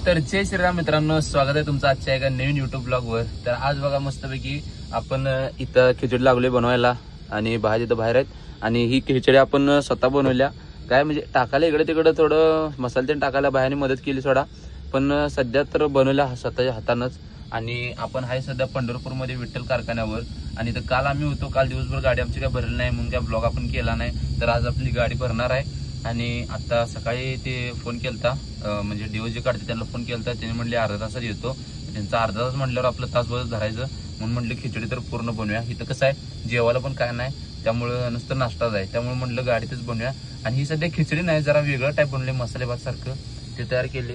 तर जय श्रीराम मित्रांनो, स्वागत आहे तुमचं आजच्या एका नवीन युट्यूब ब्लॉग वर। तर आज बघा मस्तपैकी आपण इथं खिचडी लागलोय बनवायला आणि बाहेर इथं बाहेर आहेत आणि ही खिचडी आपण स्वतः बनवल्या। काय म्हणजे टाकायला इकडे तिकडे थोडं मसाले ते टाकायला बाहेरने मदत केली थोडा, पण सध्या तर बनवल्या स्वतःच्या हातानंच। आणि आपण आहे सध्या पंढरपूर मध्ये विठ्ठल कारखान्यावर आणि तर काल आम्ही होतो, काल दिवसभर गाडी आमची काय भरली नाही म्हणून काय ब्लॉग आपण केला नाही। तर आज आपली गाडी भरणार आहे आणि आता सकाळी ते फोन केलता, म्हणजे डीओजी काढते त्यांना फोन केलता, त्यांनी म्हणले अर्धा तासात येतो। त्यांचा अर्धा तास म्हटल्यावर आपलं तासभर धरायचं म्हणून म्हणले खिचडी तर पूर्ण बनवूया। इथं कसं आहे जेवायला पण काय नाही, त्यामुळं नुसतं नाश्ताच आहे, त्यामुळे म्हणलं गाडीतच बनवूया। आणि ही सध्या खिचडी नाही, जरा वेगळं टाईप बनवले, मसाले भात सारखं ते तयार केले।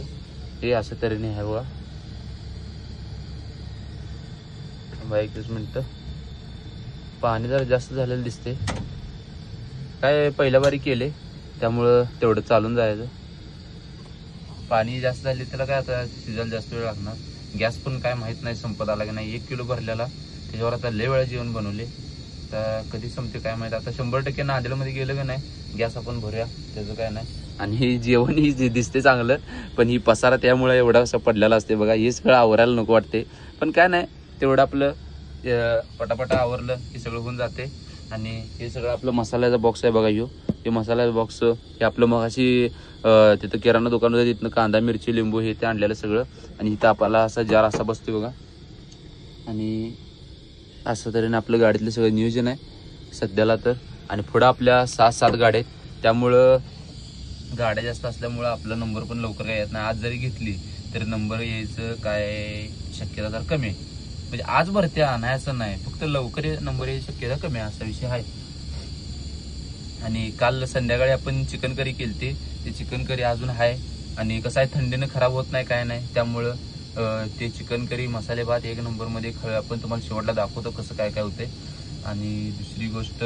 ते असं तऱ्हेने आहे बघा। 21 मिनिटं पाणी जरा जास्त झालेलं दिसते, काय पहिल्या बारी केले त्यामुळं तेवढं चालून जायचं। पाणी जास्त झाले त्याला काय आता शिजायला जास्त वेळ लागणार। गॅस पण काय माहित नाही संपत आला की नाही, 1 किलो भरलेला त्याच्यावर आता लय वेळा जेवण बनवले, तर कधी संपते काय माहित। आता 100% नांदेडमध्ये गेलं की नाही गॅस आपण भरूया, त्याचं काय नाही। आणि जेवण ही दिसते चांगलं, पण ही पसारा त्यामुळे एवढा असं पडलेला असते बघा, हे सगळं आवरायला नको वाटते, पण काय नाही तेवढं आपलं पटापटा आवरलं की सगळं होऊन जाते। आणि हे सगळं आपलं मसाल्याचा बॉक्स आहे बघा, हे मसाल्याचा बॉक्स हे आपलं मगाशी तिथं किराणा दुकान होतं, तिथनं कांदा मिरची लिंबू हे ते आणलेलं सगळं। आणि इथं आपल्याला असा जार असा बसतो बघा, आणि असं तऱ्हेने आपलं गाडीतलं सगळं नियोजन आहे सध्याला तर। आणि पुढं आपल्या 7 गाड्या आहेत, त्यामुळं गाड्या जास्त असल्यामुळं आपला नंबर पण लवकर काय येत नाही। आज जरी घेतली तरी नंबर यायचं काय शक्यता तर कमी आहे, म्हणजे आज भरते नाही असं नाही, फक्त लवकर नंबर यायची शक्यता कमी आहे, असा विषय आहे। आणि काल संध्याकाळी आपण चिकन करी केलती, ते चिकन करी अजून आहे। आणि कसं आहे थंडीनं खराब होत नाही काय नाही, त्यामुळं ते चिकन करी मसाले भात 1 नंबर मध्ये आपण तुम्हाला शेवटला दाखवतो कसं काय काय होते। आणि दुसरी गोष्ट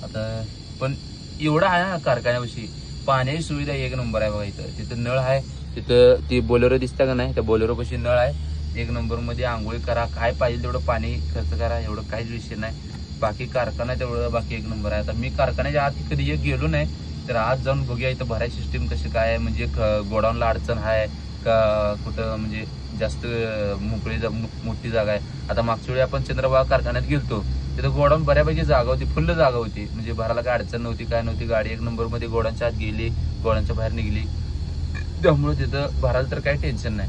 आता पण एवढं आहे कारखान्याविषयी पाण्याची सुविधा 1 नंबर आहे बघा। इथं तिथं नळ आहे, तिथं ती बोलेरो दिसतं का नाही, त्या बोलेरो पाशी नळ आहे, 1 नंबर मध्ये आंघोळी करा, काय पाहिजे तेवढं पाणी खर्च करा, एवढं काहीच विषय नाही। बाकी कारखाना तेवढं बाकी 1 नंबर आहे। आता मी कारखान्याच्या आत कधी गेलो नाही, तर आज जाऊन बघूया इथं भरायची सिस्टीम कशी काय आहे, म्हणजे गोडाऊनला अडचण आहे का कुठं, म्हणजे जास्त मोठी जागा आहे। आता मागच्या वेळी आपण चंद्रभागा कारखान्यात गेलतो, तिथं गोडाऊन बऱ्यापैकी जागा होती, फुल्ल जागा होती, म्हणजे भरायला काय अडचण नव्हती काय नव्हती। गाडी 1 नंबर मध्ये गोडाऊनच्या आत गेली, गोडाऊनच्या बाहेर निघली, त्यामुळे तिथं भरायला तर काही टेन्शन नाही।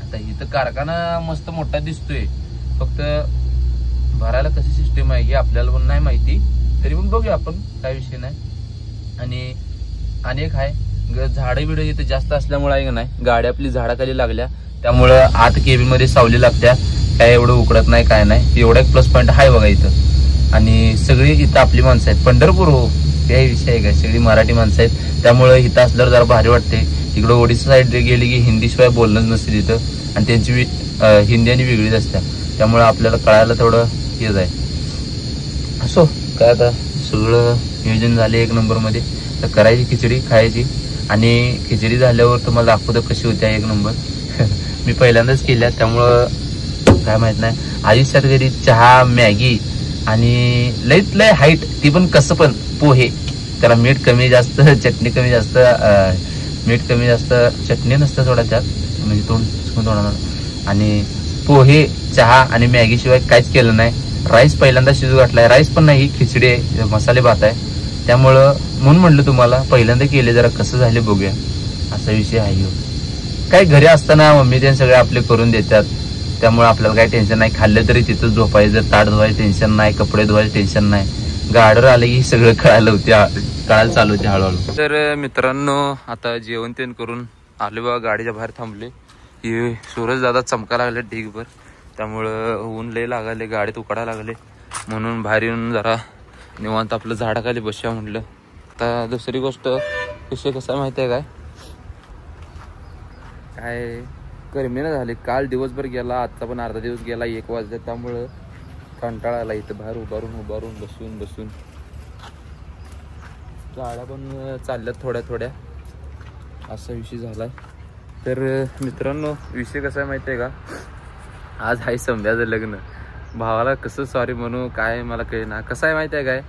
आता इथं कारखाना मस्त मोठा दिसतोय, फक्त भरायला कशी सिस्टीम आहे हे आपल्याला पण नाही माहिती, तरी पण बघूया आपण, काय विषय नाही। आणि अनेक आहे झाडं बिडं इथं जास्त असल्यामुळे आहे का नाही, गाड्या आपली झाडाखाली लागल्या त्यामुळं आत केबिन मध्ये सावली लागत्या, काय एवढं उकडत नाही काय नाही, एवढा एक प्लस पॉईंट आहे बघा इथं। आणि सगळी इथं आपली माणसं आहेत, पंढरपूर हो काही विषय आहे काय, सगळी मराठी माणसं आहेत, त्यामुळं इथं असल्यावर जरा भारी वाटते। इकडं ओडिशा साईड गेली की हिंदीशिवाय बोलणंच नसते तिथं, आणि त्यांची हिंदी आणि वेगळीच असत्या, त्यामुळे आपल्याला कळायला थोडं हेच आहे। असो काय आता सगळं नियोजन झाले 1 नंबर मध्ये, तर करायची खिचडी खायची। आणि खिचडी झाल्यावर तुम्हाला दाखवतो कशी होत्या 1 नंबर मी पहिल्यांदाच केल्या, त्यामुळं काय माहित नाही। आयुष्यात कधी चहा मॅगी आणि लईत लय हाईट ती पण कसं पण पोहे, त्याला मीठ कमी जास्त चटणी कमी जास्त, मीठ कमी जास्त चटणी नसतं थोडा त्यात, म्हणजे तोंड। आणि पोहे चहा आणि मॅगी शिवाय काहीच केलं नाही। राईस पहिल्यांदा शिजू घातलाय, राईस पण नाही, खिचडी आहे, मसाले भात आहे, त्यामुळं म्हणून म्हटलं तुम्हाला पहिल्यांदा केले जरा कसं झाले बघूया, असा विषय आहे। काय घरी असताना मम्मी ते सगळे आपले करून देतात, त्यामुळे आपल्याला काही टेन्शन नाही, खाल्लं तरी तिथं झोपायचं, ताट धुवायचं टेन्शन नाही, कपडे धुवायचं टेन्शन नाही, गाडीवर आले की सगळं कळायला चालू होते हळूहळू। तर मित्रांनो आता जेवण तेन करून आले बघा, गाडीच्या बाहेर थांबले, हे सूरज दादा चमका लागले ढीगभर, त्यामुळं ऊन लय लागाले, गाडीत उकाडायला लागले, म्हणून बाहेर येऊन जरा निवांत आपलं झाडाखाली बसूया म्हटलं। आता दुसरी गोष्ट विषय कसा माहिती आहे काय गरमीनं झाले, काल दिवसभर गेला, आजचा पण अर्धा दिवस गेला, 1 वाजले, त्यामुळं कंटाळा आला इथं बाहेर उभारून बसून। गाड्या पण चालल्यात थोड्या असा विषय झालाय। तर मित्रांनो विषय कसा आहे माहिती आहे का, आज आहे संध्याचं लग्न, भावाला कसं सॉरी म्हणू काय मला कळेना। कसं आहे माहिती आहे काय,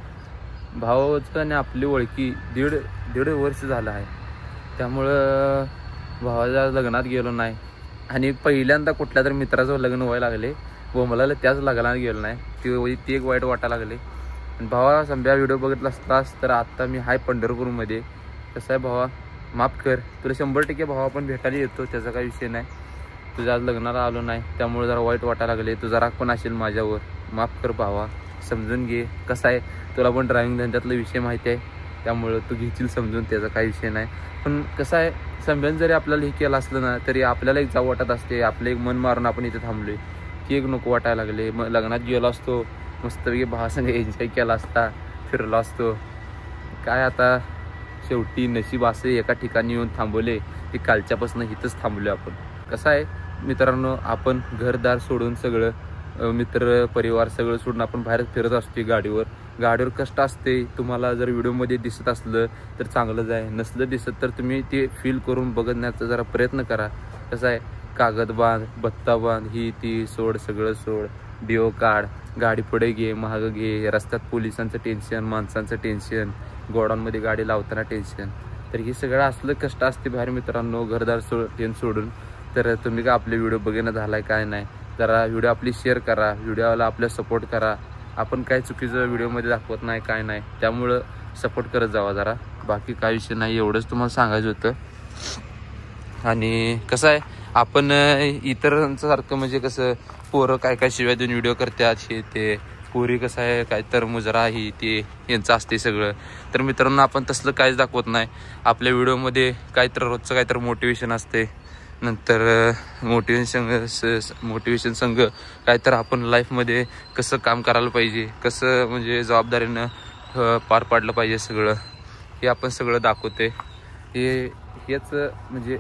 भावाचं आणि आपली ओळखी दीड वर्ष झालं आहे, त्यामुळं भावाच्या लग्नात गेलो नाही आणि पहिल्यांदा कुठल्या तरी मित्राचं लग्न व्हायला लागले व मला त्याच लग्नात गेलो नाही ती एक वाईट वाटायला लागले. आणि भावा संध्या व्हिडिओ बघितला असतास तर आत्ता मी हाय पंढरपूरमध्ये. कसं आहे भावा माफ कर, तुला 100% भावा आपण भेटायला येतो, त्याचा काही विषय नाही. तुझ्या आज लग्नाला आलो नाही त्यामुळे जरा वाईट वाटायला लागले. तुझा राग पण असेल माझ्यावर, माफ कर भावा, समजून घे. कसं आहे तुला पण ड्रायव्हिंग धंद्यातला विषय माहिती आहे त्यामुळं तू घेशील समजून, त्याचा काही विषय नाही. पण कसं आहे संभ्यान जरी आपल्याला हे केलं असलं ना तरी आपल्याला एक जाव वाटत असते. आपलं एक मन मारून आपण इथे थांबलोय की एक नको वाटायला लागले. मग लग्नात गेलो असतो मस्तपैकी भावासंग एन्जॉय केला असता, फिरलो असतो. काय आता शेवटी नशीब असे एका ठिकाणी येऊन थांबवले की कालच्यापासून इथंच थांबलो आपण. कसं आहे मित्रांनो, आपण घरदार सोडून सगळं मित्र परिवार सगळं सोडून आपण बाहेर फिरत असतो. गाडीवर कष्ट असते. तुम्हाला जर व्हिडिओमध्ये दिसत असलं तर चांगलंच आहे, नसलं दिसत तर तुम्ही ते फील करून बघण्याचा जरा प्रयत्न करा. कसं आहे कागद बांध, बत्ता बांध, ही ती सोड, सगळं सोड, डिओ काढ, गाडी पुढे घे, महाग घे, रस्त्यात पोलिसांचं टेन्शन, माणसांचं टेन्शन, गोडाऊनमध्ये गाडी लावताना टेन्शन. तर हे सगळं असलं कष्ट असते बाहेर मित्रांनो घरदार सोडून. तर तुम्ही का आपले व्हिडिओ बघणं झालाय काय नाही, जरा व्हिडिओ आपली शेअर करा, व्हिडिओला आपल्या सपोर्ट करा. आपण काय चुकीचं व्हिडिओमध्ये दाखवत नाही काय नाही, त्यामुळं सपोर्ट करत जावा जरा. बाकी काय विषय नाही, एवढंच तुम्हाला सांगायचं होतं. आणि कसं आहे आपण इतरांचं सारखं म्हणजे कसं पोरं काय काय शिव्या देऊन व्हिडिओ करतात, हे ते पोरी कसं आहे काय तर मुजरा ही ते यांचं असते सगळं. तर मित्रांनो आपण तसलं काहीच दाखवत नाही. आपल्या व्हिडिओमध्ये काहीतरी रोजचं काहीतरी मोटिवेशन असते, नंतर मोटिवेशन संघ काय तर आपण लाईफमध्ये कसं काम करायला पाहिजे, कसं म्हणजे जबाबदारीनं पार पाडलं पाहिजे सगळं हे आपण सगळं दाखवते. हेच म्हणजे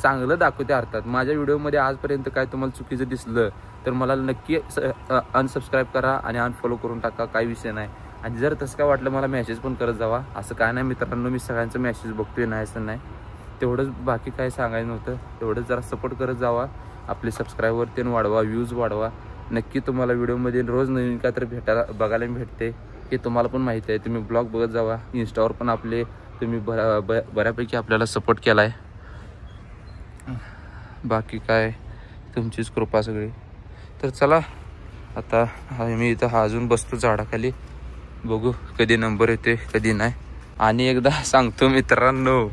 चांगलं दाखवते. अर्थात माझ्या व्हिडिओमध्ये आजपर्यंत काय तुम्हाला चुकीचं दिसलं तर मला नक्की अनसबस्क्राईब करा आणि अनफॉलो करून टाका, काही विषय नाही. आणि जर तसं काय वाटलं मला मेसेज पण करत जावा, असं काय नाही मित्रांनो, मी सगळ्यांचं मेसेज बघतोय, नाही असं नाही. तेवढंच, बाकी काय सांगायचं नव्हतं. तेवढंच जरा सपोर्ट करत जावा, आपले सबस्क्रायबर ते वाढवा, व्ह्यूज वाढवा. नक्की तुम्हाला व्हिडिओमध्ये रोज नवीन काय तर बघायला भेटते, हे तुम्हाला पण माहिती आहे. तुम्ही ब्लॉग बघत जावा, इंस्टावर पण आपले तुम्ही बऱ्यापैकी आपल्याला सपोर्ट केला आहे. बाकी काय तुमचीच कृपा सगळी. तर चला आता मी इथं अजून बसतो झाडाखाली, बघू कधी नंबर येते कधी नाही. आणि एकदा सांगतो मित्रांनो,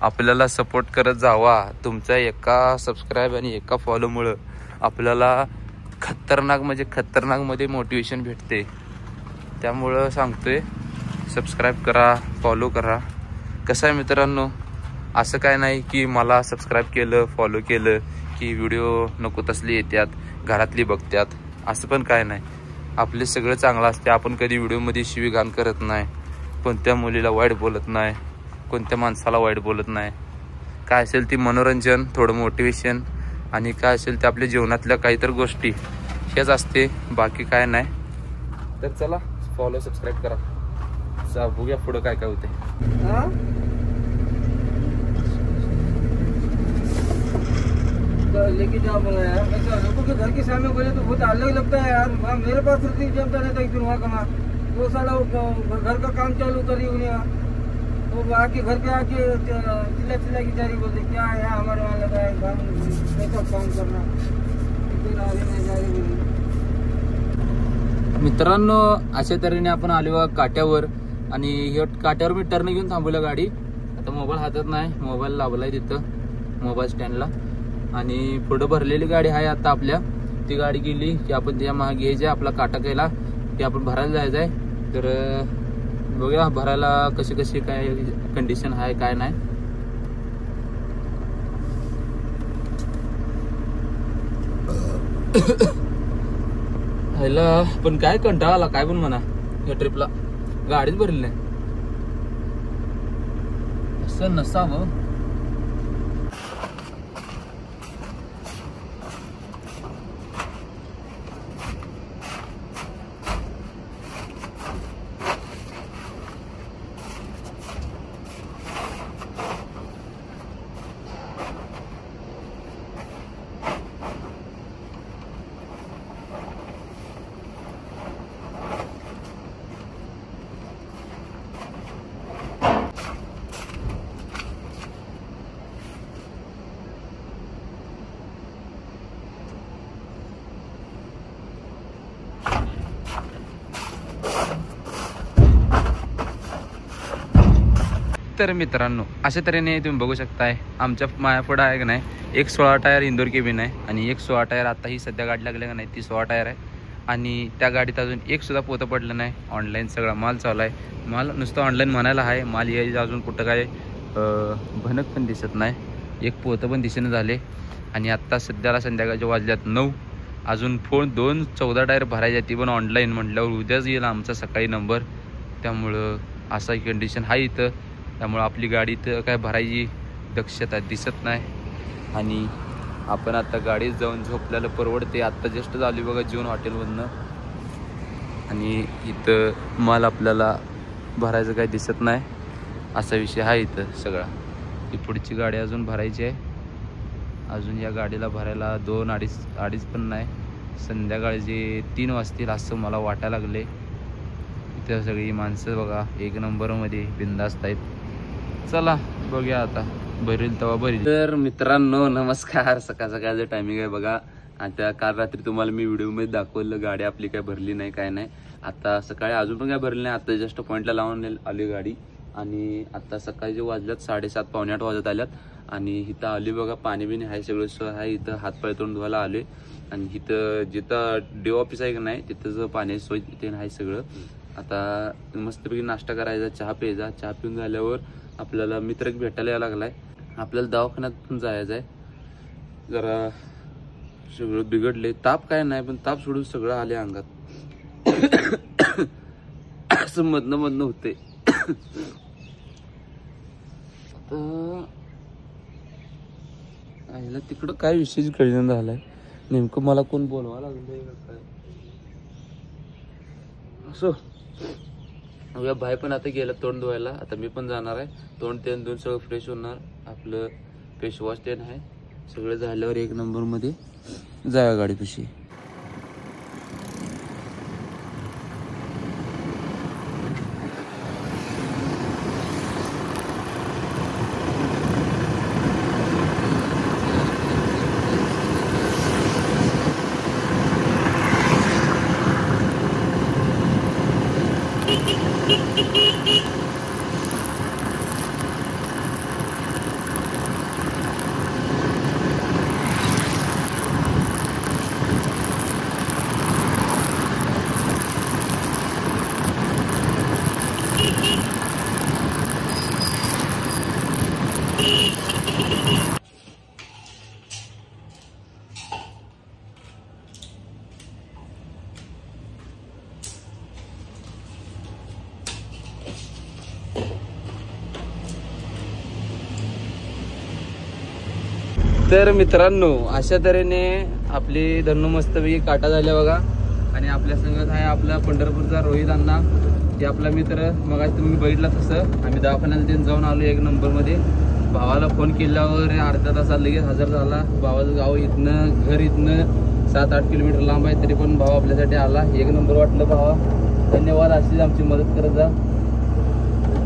आपल्याला सपोर्ट करत जावा. तुमच्या एका सबस्क्राईब आणि एका फॉलोमुळं आपल्याला खतरनाकमध्ये मोटिवेशन भेटते. त्यामुळं सांगतोय सबस्क्राईब करा, फॉलो करा. कसं आहे मित्रांनो, असं काय नाही की मला सबस्क्राईब केलं फॉलो केलं की व्हिडिओ नको तसली येतात, घरातली बघतात, असं पण काय नाही. आपले सगळं चांगलं असते. आपण कधी व्हिडिओमध्ये शिवीगाण करत नाही, कोणत्या मुलीला वाईट बोलत नाही, कोणत्या माणसाला वाईट बोलत नाही. काय असेल ती मनोरंजन, थोडं मोटिवेशन आणि काय असेल ते आपल्या जीवनातल्या काहीतरी गोष्टी हेच असते, बाकी काय नाही. तर चला फॉलो सबस्क्राईब करा, बघूया पुढं काय काय होते. लेके जाओ बोला यार, ऐसा लोगों के घर के सामने बोले तो बहुत अलग लगता है यार. मेरे पास तो जमता नहीं था एक दिन वहाँ कमा, वो साला घर का काम चालू करी उन्हें, वो आके घर पे आके चिल्ला की जारी बोलते क्या है हमारे वहाँ लगा है काम, कैसा काम करना, मित्रांनो अशा तऱ्हेने आपण आलो काट्यावर. आणि काट्यावर मी टर्न घेऊन थांबवलं गाडी. आता मोबाईल हातात नाही, मोबाईल लावलाय तिथं मोबाईल स्टँडला. आणि पुढं भरलेली गाडी आहे आता आपल्या, ती गाडी गेली की आपण त्याच्या मागे घ्यायची, आपला काटा केला की आपण भरायला जायचं आहे. तर बघूया भरायला कशी काय कंडिशन आहे काय नाही. ह्याला पण काय कंटाळा आला काय पण म्हणा, या ट्रिपला गाडीच भरली नाही. असं नसावं. तर मित्रांनो अशा तऱ्हेने तुम्ही बघू शकताय आमच्या मायापुढं आहे का नाही एक 16 टायर इंदोर केबिन आहे आणि एक 16 टायर आता ही सध्या गाडी लागली का नाही ती 16 टायर आहे आणि त्या गाडीत अजून एक सुद्धा पोतं पडलं नाही. ऑनलाईन सगळा माल चालू आहे. माल नुसतं ऑनलाईन म्हणायला आहे, माल यायचं अजून कुठं काय भनक पण दिसत नाही, एक पोतं पण दिसेनं झाले. आणि आत्ता सध्याला संध्याकाळच्या वाजल्यात 9. अजून फोन 2 14 टायर भरायच्या ती पण ऑनलाईन म्हटल्यावर उद्याच येईल आमचा सकाळी नंबर. त्यामुळं असा कंडिशन आहे इथं. त्यामुळं आपली गाडी इथं काय भरायची दक्षता दिसत नाही आणि आपण आता गाडीत जाऊन झोपल्याला परवडते. आत्ता जस्ट झाली बघा जीवन हॉटेलमधनं आणि इथं माल आपल्याला भरायचं काय दिसत नाही असा विषय आहे इथं सगळा. ही पुढची गाडी अजून भरायची आहे. अजून या गाडीला भरायला 2 अडीच पण नाही. संध्याकाळचे 3 वाजतील असं मला वाटायला लागले. इथं सगळी माणसं बघा एक नंबरमध्ये बिंदास्त आहेत. चला बघूया आता भरेल तेव्हा भरेल. तर मित्रांनो नमस्कार. सकाळ सकाळचं टायमिंग आहे बघा. आता काल रात्री तुम्हाला मी व्हिडिओमध्ये दाखवलं गाडी आपली काय भरली नाही काय नाही. आता सकाळी अजून पण काय भरली नाही. आता जस्ट पॉईंटला लावून आली गाडी आणि आता सकाळचे वाजल्यात 7:30 पावणे 8 वाजत आल्यात आणि इथं आली बघा. पाणी बिणी आहे सगळं सोय आहे. इथं हातपाय तोंड धुवायला आले आणि इथं जिथं डे ऑफिस आहे का नाही तिथं पाण्याची सोय तिथे आहे सगळं. आता मस्तपैकी नाश्ता करायचा, चहा प्यायचा. चहा पिऊन झाल्यावर आपल्याला मित्र भेटायला यायला लागलाय. आपल्याला दवाखान्यात पण जायचं आहे. जरा सगळं बिघडले. ताप काय नाही पण ताप सोडून सगळं आले अंगात. असं मधनं होते. आईला तिकडं काय विशेष कळण झालाय नेमकं. मला कोण बोलवा लागलं काय असो. भाई पण आता गेला तोंड धुवायला. आता मी पण जाणार आहे. तोंड तेन धुवून सगळं फ्रेश होणार. आपलं फेस वॉश तेन आहे सगळं झाल्यावर 1 नंबरमध्ये जाया गाडीपाशी. तर मित्रांनो अशा तऱ्हेने आपली धन्नू मस्तपैकी काटा झाल्या बघा. आणि आपल्या संगत आहे आपला पंढरपूरचा रोहित अण्णा. ते आपला मित्र. मग आज तुम्ही बघितला तसं आम्ही दवाखान्यात ते जाऊन आलो 1 नंबरमध्ये. भावाला फोन केल्यावर अर्धा तासात लगेच हजर झाला. भावाचं गाव इथनं घर इथनं 7-8 किलोमीटर लांब आहे तरी पण भाव आपल्यासाठी आला. 1 नंबर वाटलं भावा. धन्यवाद. अशीच आमची मदत करत जा.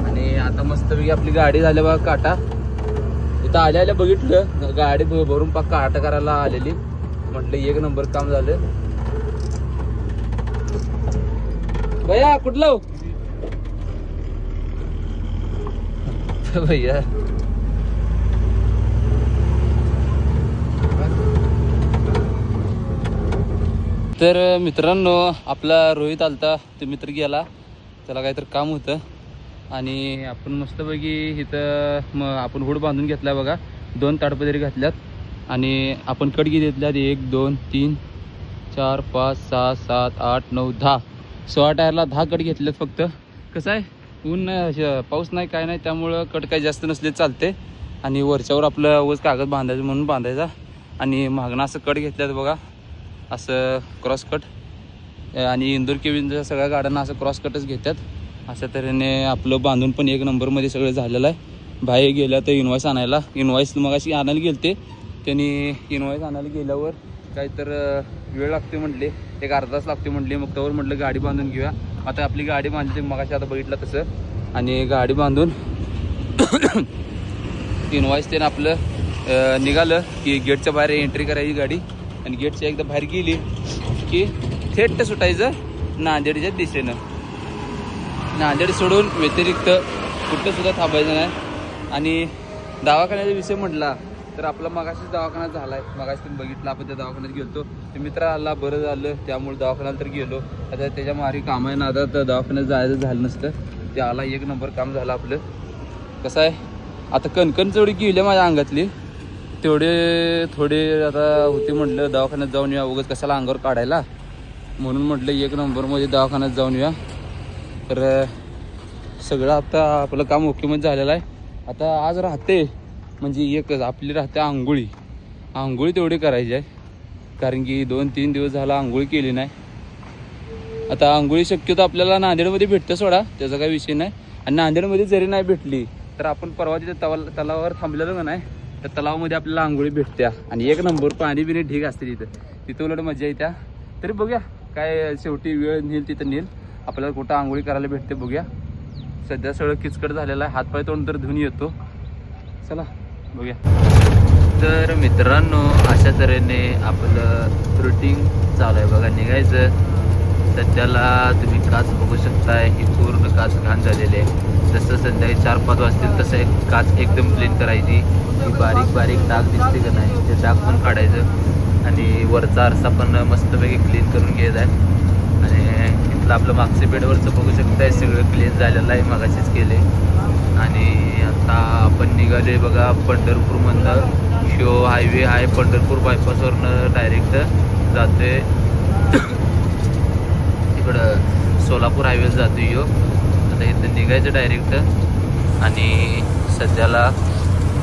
आणि आता मस्तपैकी आपली गाडी झाली बघा काटा. इथं आल्या बघितलं गाडी भरून पक्का आटा करायला आलेली. म्हटलं 1 नंबर काम झालं. भैया कुठलं भैया. तर मित्रांनो आपला रोहित आलता. तो मित्र गेला. त्याला काहीतरी काम होतं आणि आपण मस्तपैकी इथं आपण हुड बांधून घेतलाय बघा. 2 ताडपदरी घातल्यात आणि आपण कडकी घेतल्यात 1 2 3 4 5 6 7 8 9 10 16 टायरला 10 कट घेतलेत फक्त. कसं आहे ऊन पाऊस नाही काय नाही त्यामुळं कट काही जास्त नसले चालते. आणि वरच्यावर आपलं उगाच कागद बांधायचं म्हणून बांधायचा. आणि मागणं असं कट घेतल्यात बघा असं क्रॉस कट. आणि इंदोर केबिनच्या सगळ्या गाड्यांना असं क्रॉस कटच घेतात. अशा तऱ्हेने आपलं बांधून पण 1 नंबरमध्ये सगळं झालेलं आहे. बाहेर गेल्या तर इनवॉइस आणायला. इनवॉइस मग अशी आणायला गेलते. त्यांनी इनवॉइस आणायला गेल्यावर काहीतर वेळ लागते म्हटले. 1 अर्धा तास लागते म्हटले. मग त्यावर म्हटलं गाडी बांधून घेऊया. आता आपली गाडी बांधली मग अशी आता बघितलं तसं. आणि गाडी बांधून इनवॉइस त्यानं आपलं निघालं की गेटच्या बाहेर एंट्री करायची गाडी. आणि गेटच्या एकदा बाहेर गेली की थेट सुटायचं नांदेडच्या दिशेनं. नांदेड सोडून व्यतिरिक्त कुठं सुद्धा थांबायचं नाही. आणि दवाखान्याचा विषय म्हटला तर आपला मगाशीच दवाखाना झालाय. मगाशी तुम्ही बघितलं आपण त्या दवाखान्यात गेलतो. ते मित्र आला बरं झालं त्यामुळे दवाखान्याला तर गेलो. आता त्याच्या मारी काम आहे ना, आता तर दवाखान्यात जायचं झालं नसतं. ते आला 1 नंबर काम झालं आपलं. कसं आहे आता कणकण जेवढी गेली माझ्या अंगातली तेवढे थोडे आता होते. म्हटलं दवाखान्यात जाऊन या, उगाच कशाला अंगावर काढायला, म्हणून म्हटलं 1 नंबरमध्ये दवाखान्यात जाऊन या. तर सगळं आता आपलं काम ओकेमध्ये झालेलं आहे. आता आज राहते म्हणजे एकच आपली राहते आंघोळी तेवढी करायची आहे. कारण की 2-3 दिवस झाला आंघोळी केली नाही. आता आंघोळी शक्यतो आपल्याला नांदेडमध्ये भेटतं सोडा, त्याचा काही विषय नाही. आणि नांदेडमध्ये जरी नाही भेटली तर आपण परवा तिथे तलावावर थांबलेलो का नाही, त्या तलावामध्ये आपल्याला आंघोळी भेटत्या आणि 1 नंबर पाणी बिणी ठीक असते तिथं उलट मजा येत्या. तरी बघूया काय शेवटी वेळ नेईल तिथं नेईल, आपल्याला कुठं आंघोळी करायला भेटते बघूया. सध्या सगळं किचकट झालेलं आहे, हातपाय तोंड तर धुवून येतो. चला बघूया. तर मित्रांनो अशा तऱ्हेने आपलं रुटीन चालू आहे बघा. निघायचं सध्याला तुम्ही काच बघू शकताय, ही पूर्ण काच घाण झालेली आहे. जसं संध्याकाळी 4-5 वाजतील तसं एक काच एकदम क्लीन करायची. ही बारीक बारीक डाग दिसते का नाही ते डाग पण काढायचं आणि वरचा आरसा पण मस्तपैकी क्लीन करून घ्यायचा आहे. आणि इथलं आपलं मागच्या बेडवरचं बघू शकताय सगळं क्लीन झालेलं आहे, मगाशीच केले. आणि आता आपण निघालोय बघा पंढरपूरमधनं. शो हायवे आहे पंढरपूर बायपासवरनं डायरेक्ट जातोय इकडं सोलापूर हायवे जातोय यो. आता इथं निघायचं डायरेक्ट. आणि सध्याला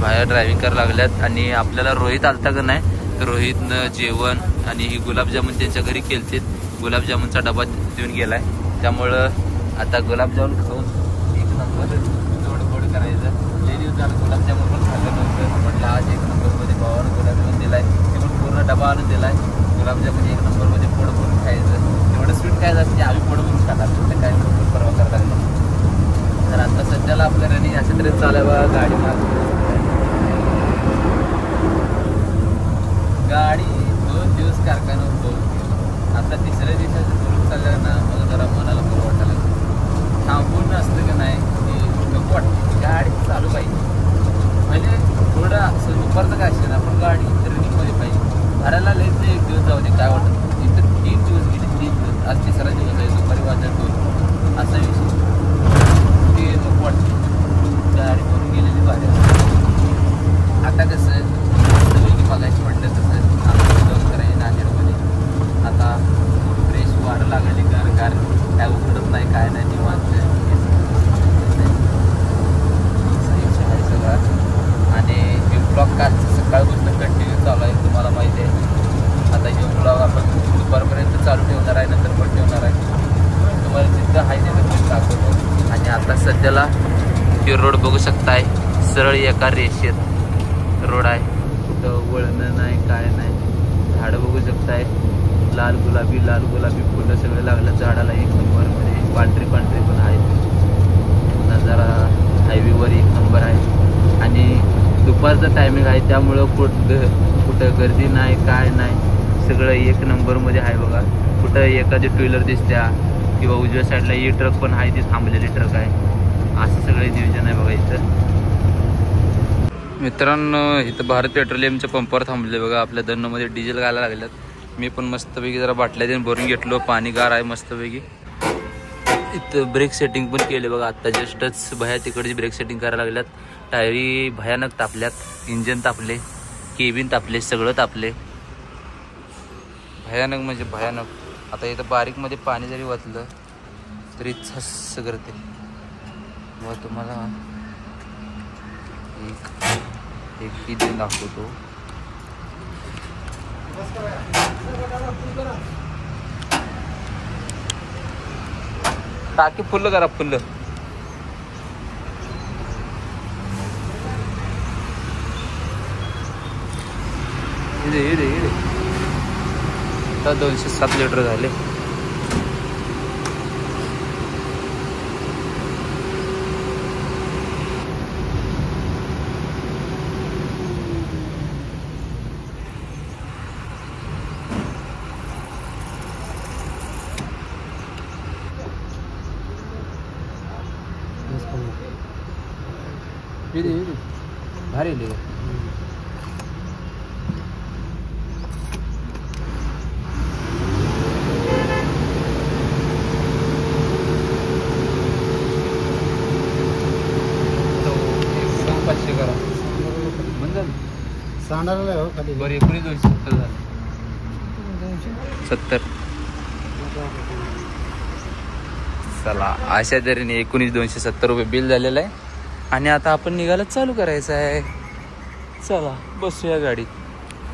बाहेर ड्रायव्हिंग करायला लागल्यात. आणि आपल्याला रोहित आलता का नाही तर रोहितनं जेवण आणि ही गुलाबजामुन त्यांच्या घरी केलते. गुलाबजामुनचा डबा देऊन गेलाय, त्यामुळं आता गुलाबजामुन खाऊन 1 नंबर गोड करायचं. लई दिवस झालं गुलाबजामुन पण खाल्लं नव्हतं. म्हटलं आज 1 नंबरमध्ये भावानं गुलाबजामुन दिलाय, ते पण पूर्ण डबा आणून दिलाय. गुलाबजामुन 1 नंबरमध्ये पोट भरून खायचं. एवढं स्वीट खायचं असते आम्ही पोट भरून खाणार, कुठं काय परवा करायला लागलं. तर आता सध्याला आपल्या रनिंग अशा तरी चालू बघा. गाडी गाडी 2 दिवस कारखान्यावर बघून आता 3ऱ्या दिवसाचं करून चाललं ना, मला जरा मनाला बरं वाटायला लागलं. थांबून असतं का नाही की नको वाटते, गाडी चालू पाहिजे. म्हणजे थोडं असं दुपारचं काय असेल ना पण गाडी रनिंगमध्ये पाहिजे. घराला लयच 1 दिवस जाऊ दे काय वाटत. इथं 3 दिवस गेले, 3 दिवस आज 3रा दिवस आहे. दुपारी वाजत 2 असा विषय ते नको वाटते. गाडी करून गेलेली भारी. आता कसं सगळी बघायची म्हटलं तसं जाऊन करायचं नांदेडमध्ये. आता फ्रेश वारं लागली गार काय उघडत नाही काय नाही निवांत आहे सगळा. आणि हे ब्लॉग कालचं सकाळपासून कंटिन्यू चालू आहे, तुम्हाला माहिती आहे. आता हे ब्लॉग आपण दुपारपर्यंत चालू ठेवणार आहे, नंतर पण ठेवणार आहे. तुम्हाला जिथं आहे तिथं दाखवतो. आणि आता सध्याला हे रोड बघू शकताय, सरळ एका रेषेत रोड आहे, कुठं वळणं नाही काय नाही. झाडं बघू शकताय लाल गुलाबी फुलं सगळे लागलं झाडाला 1 नंबरमध्ये. पांढरी पण आहेत. नजारा हायवेवर 1 नंबर आहे. आणि दुपारचं टायमिंग आहे त्यामुळं कुठं गर्दी नाही काय नाही, सगळं 1 नंबरमध्ये आहे बघा. कुठं एखादी 2 व्हीलर दिसत्या किंवा उजव्या साईडला ही ट्रक पण आहे, ती थांबलेली ट्रक आहे. असं सगळं नियोजन आहे बघा इथं. मित्रांनो इथं भारत पेट्रोलियमच्या पंपावर थांबले बघा. आपल्या धनमध्ये डिझेल घालायला लागल्यात. मी पण मस्तपैकी जरा बाटल्या देऊन भरून घेतलो. पाणी गार आहे मस्तपैकी. इथं ब्रेक सेटिंग पण केले बघा. आत्ता जस्टच भया तिकडची ब्रेक सेटिंग करायला लागल्यात. टायरी भयानक तापल्यात, इंजन तापले, केबिन तापले, सगळं तापले. भयानक म्हणजे भयानक. आता इथं बारीकमध्ये पाणी जरी वाचलं तरी छस्स करते. मग तुम्हाला एक किती दाखवतो. टाकी फुल्ल करा फुल्ल. इडे आता 207 लिटर झाले. भारी लिहि करा सांडायला हो खाली बरं 19,270 झालं 70 चला अशा तऱ्हेने 19,270 रुपये बिल झालेलं आहे आणि आता आपण निघायला चालू करायचं आहे. चला बसूया गाडीत.